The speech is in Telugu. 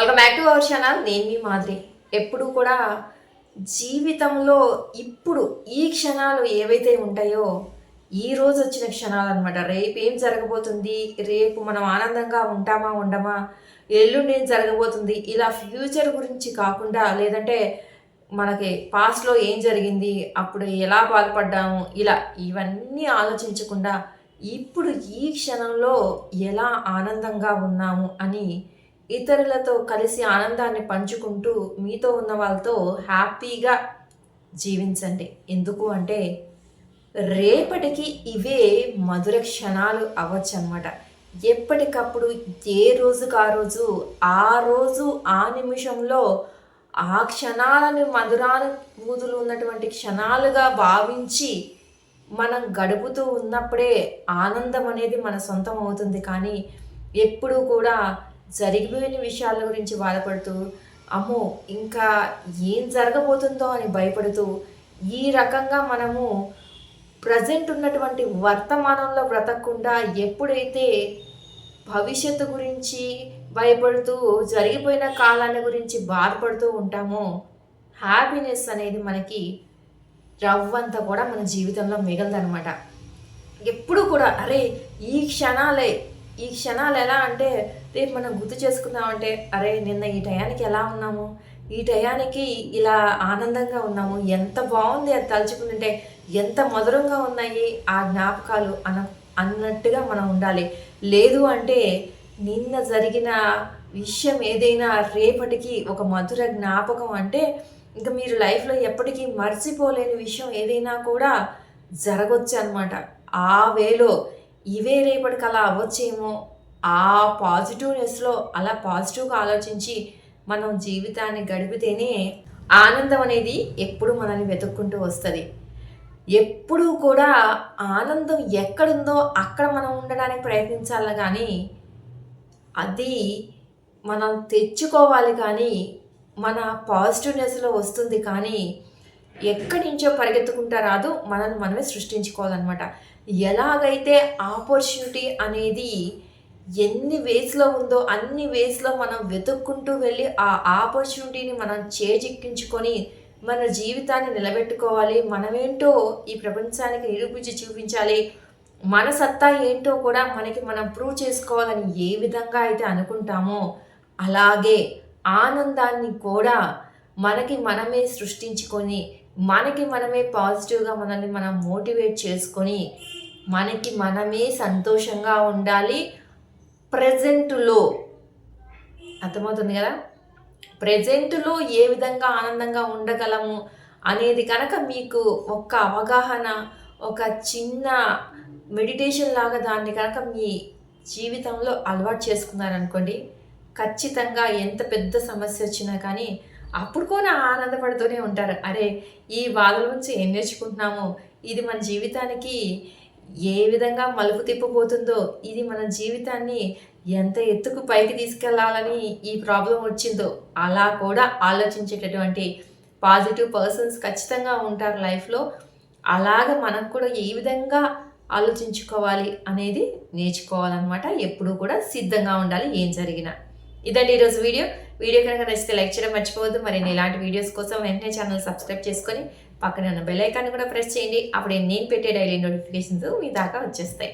Welcome back to our channel. నేను మీ మాదిరి. ఎప్పుడు కూడా జీవితంలో ఇప్పుడు ఈ క్షణాలు ఏవైతే ఉంటాయో ఈ రోజు వచ్చిన క్షణాలు అనమాట. రేపు ఏం జరగబోతుంది, రేపు మనం ఆనందంగా ఉంటామా ఉండమా, ఎల్లుండి ఏం జరగబోతుంది, ఇలా ఫ్యూచర్ గురించి కాకుండా, లేదంటే మనకి పాస్ట్లో ఏం జరిగింది, అప్పుడు ఎలా బాధపడ్డాము, ఇలా ఇవన్నీ ఆలోచించకుండా ఇప్పుడు ఈ క్షణంలో ఎలా ఆనందంగా ఉన్నాము అని ఇతరులతో కలిసి ఆనందాన్ని పంచుకుంటూ మీతో ఉన్న వాళ్ళతో హ్యాపీగా జీవించండి. ఎందుకు అంటే రేపటికి ఇవే మధుర క్షణాలు అవ్వచ్చు అనమాట. ఎప్పటికప్పుడు ఏ రోజుకు ఆ రోజు ఆ రోజు ఆ నిమిషంలో ఆ క్షణాలను మధురానుభూతులు ఉన్నటువంటి క్షణాలుగా భావించి మనం గడుపుతూ ఉన్నప్పుడే ఆనందం అనేది మన సొంతం అవుతుంది. కానీ ఎప్పుడూ కూడా జరిగిపోయిన విషయాల గురించి బాధపడుతూ, అమ్మో ఇంకా ఏం జరగబోతుందో అని భయపడుతూ, ఈ రకంగా మనము ప్రజెంట్ ఉన్నటువంటి వర్తమానంలో బ్రతకకుండా ఎప్పుడైతే భవిష్యత్తు గురించి భయపడుతూ జరిగిపోయిన కాలాన్ని గురించి బాధపడుతూ ఉంటామో హ్యాపీనెస్ అనేది మనకి రవ్వంతా కూడా మన జీవితంలో మిగలదనమాట. ఎప్పుడు కూడా అరే ఈ క్షణాలు ఎలా అంటే రేపు మనం గుర్తు చేసుకుందామంటే అరే నిన్న ఈ టయానికి ఎలా ఉన్నాము, ఈ టయానికి ఇలా ఆనందంగా ఉన్నాము, ఎంత బాగుంది అది తలుచుకుంటుంటే, ఎంత మధురంగా ఉన్నాయి ఆ జ్ఞాపకాలు అన్నట్టుగా మనం ఉండాలి. లేదు అంటే నిన్న జరిగిన విషయం ఏదైనా రేపటికి ఒక మధుర జ్ఞాపకం అంటే ఇంకా మీరు లైఫ్లో ఎప్పటికీ మర్చిపోలేని విషయం ఏదైనా కూడా జరగవచ్చు అనమాట. ఆ వేలో ఇవే రేపటికి అలా అవ్వచ్చేమో, ఆ పాజిటివ్నెస్లో అలా పాజిటివ్గా ఆలోచించి మనం జీవితాన్ని గడిపితేనే ఆనందం అనేది ఎప్పుడు మనల్ని వెతుక్కుంటూ వస్తుంది. ఎప్పుడూ కూడా ఆనందం ఎక్కడుందో అక్కడ మనం ఉండడానికి ప్రయత్నించాలి, కానీ అది మనం తెచ్చుకోవాలి. కానీ మన పాజిటివ్నెస్లో వస్తుంది, కానీ ఎక్కడి నుంచో పరిగెత్తుకుంటా రాదు, మనల్ని మనమే సృష్టించుకోవాలన్నమాట. ఎలాగైతే ఆపర్చునిటీ అనేది ఎన్ని వేస్లో ఉందో అన్ని వేస్లో మనం వెతుక్కుంటూ వెళ్ళి ఆ ఆపర్చునిటీని మనం చేజిక్కించుకొని మన జీవితాన్ని నిలబెట్టుకోవాలి. మనమేంటో ఈ ప్రపంచానికి నిరూపించి చూపించాలి, మన సత్తా ఏంటో కూడా మనకి మనం ప్రూవ్ చేసుకోవాలని ఏ విధంగా అయితే అనుకుంటామో అలాగే ఆనందాన్ని కూడా మనకి మనమే సృష్టించుకొని మనకి మనమే పాజిటివ్గా మనల్ని మనం మోటివేట్ చేసుకొని మనకి మనమే సంతోషంగా ఉండాలి. ప్రజెంటులో అర్థమవుతుంది కదా, ప్రజెంటులో ఏ విధంగా ఆనందంగా ఉండగలము అనేది కనుక మీకు ఒక అవగాహన, ఒక చిన్న మెడిటేషన్ లాగా దాన్ని కనుక మీ జీవితంలో అలవాటు చేసుకున్నారనుకోండి, ఖచ్చితంగా ఎంత పెద్ద సమస్య వచ్చినా కానీ అప్పుడు కూడా ఆనందపడుతూనే ఉంటారు. అరే ఈ బాధల నుంచి ఏం నేర్చుకుంటున్నామో, ఇది మన జీవితానికి ఏ విధంగా మలుపు తిప్పబోతుందో, ఇది మన జీవితాన్ని ఎంత ఎత్తుకు పైకి తీసుకెళ్లాలని ఈ ప్రాబ్లం వచ్చిందో అలా కూడా ఆలోచించేటటువంటి పాజిటివ్ పర్సన్స్ ఖచ్చితంగా ఉంటారు లైఫ్లో. అలాగే మనం కూడా ఏ విధంగా ఆలోచించుకోవాలి అనేది నేర్చుకోవాలన్నమాట. ఎప్పుడూ కూడా సిద్ధంగా ఉండాలి ఏం జరిగినా. ఇదండి ఈరోజు వీడియో కనుక నచ్చితే లైక్ చేయడం మర్చిపోవద్దు. మరి ఇలాంటి వీడియోస్ కోసం వెంటనే ఛానల్ సబ్స్క్రైబ్ చేసుకొని పక్కన ఉన్న బెల్ ఐకాన్ కూడా ప్రెస్ చేయండి. అప్పుడే నేను పెట్టే డైలీ నోటిఫికేషన్స్ మీ దాకా వచ్చేస్తాయి.